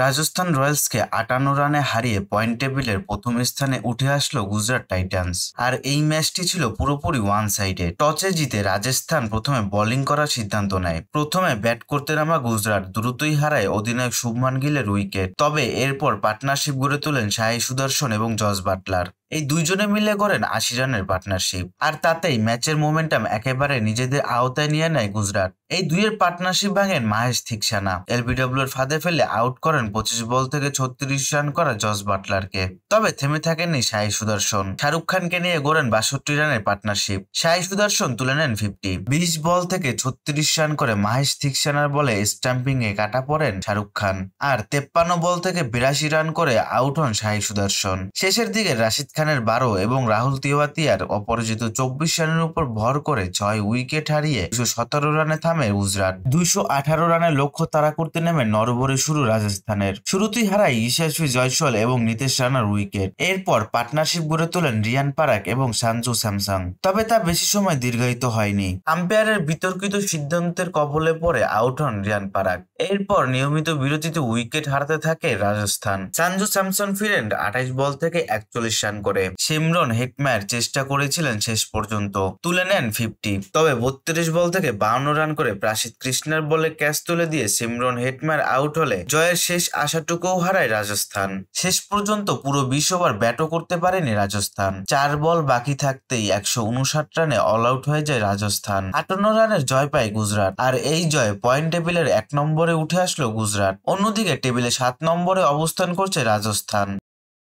রাজস্থান রয়্যালসকে ৫৮ রানে হারিয়ে পয়েন্ট টেবিলের প্রথম স্থানে উঠে আসলো গুজরাট টাইটান্স। আর এই ম্যাচটি ছিল পুরোপুরি ওয়ান সাইডেড। টসে জিতে রাজস্থান প্রথমে বোলিং করার সিদ্ধান্ত নেয়। প্রথমে ব্যাট করতে নামা গুজরাট দ্রুতই হারায় অধিনায়ক শুভমান গিলের উইকেট। তবে এরপর পার্টনারশিপ গড়ে তোলেন সাই সুদর্শন এবং জস বাটলার। এই দুইজনে মিলে করেন ৮০ রানের পার্টনারশিপ, আর তাতেই ম্যাচের মোমেন্টাম একেবারে নিজেদের আওতায় নিয়ে নেয় গুজরাট। এই দুইয়ের পার্টনারশিপ ভাঙেন মাহেশ থিকসানা। এলবিডব্লিউ এর ফাঁদে ফেলে আউট করেন ২৫ বল থেকে ৩৬ রান করা জস বাটলারকে। তবে থেমে থাকেননি সাই সুদর্শন। শাহরুখ খানকে নিয়ে গড়েন ৬২ রানের পার্টনারশিপ। সাই সুদর্শন তুলে নেন ৫০। ২০ বল থেকে ৩৬ রান করে মাহেশ থিকসানার বলে স্টাম্পিং এ কাটা পড়েন শাহরুখ খান। আর ৫৩ বল থেকে ৮২ রান করে আউট হন সাই সুদর্শন। শেষের দিকে রাশিদ খানের ১২ এবং রাহুল তিওয়াতিয়ার অপরাজিত ২৪ রানের উপর ভর করে ৬ উইকেট হারিয়ে ২১৭ রানে থামে গুজরাট। ২১৮ রানের লক্ষ্য তাড়া করতে নেমে নরবরে শুরু রাজস্থানের। শুরুতেই হারায় ইশাশ্রী জয়সওয়াল এবং নিতেশ রানার উইকেট। এরপর পার্টনারশিপ গড়ে তোলেন রিয়ান পারাক এবং সঞ্জু স্যামসং। তবে তা বেশি সময় দীর্ঘায়িত হয়নি। আম্পায়ারের বিতর্কিত সিদ্ধান্তের কবলে পড়ে আউট হন রিয়ান পারাক। এরপর নিয়মিত বিরতিতে উইকেট হারাতে থাকে রাজস্থান। সঞ্জু স্যামসন ফিরেন ২৮ বল থেকে ৪১ রান করে। সিমরন হেটমায়ার চেষ্টা করেছিলেন শেষ পর্যন্ত, তুলে নেন ৫০। তবে ৩২ বল থেকে ৫২ রান করে প্রাসিদ কৃষ্ণার বলে ক্যাচ তুলে দিয়ে সিমরন হেটমায়ার আউট হলে জয়ের শেষ আশাটুকুও হারায় রাজস্থান। শেষ পর্যন্ত পুরো ২০ ওভার ব্যাটও করতে পারেনি রাজস্থান। ৪ বল বাকি থাকতেই ১৫৯ রানে অল আউট হয়ে যায় রাজস্থান। ৫৮ রানের জয় পায় গুজরাট। আর এই জয় পয়েন্ট টেবিলের ১ নম্বরে উঠে আসলো গুজরাট। অন্যদিকে টেবিলে ৭ নম্বরে অবস্থান করছে রাজস্থান।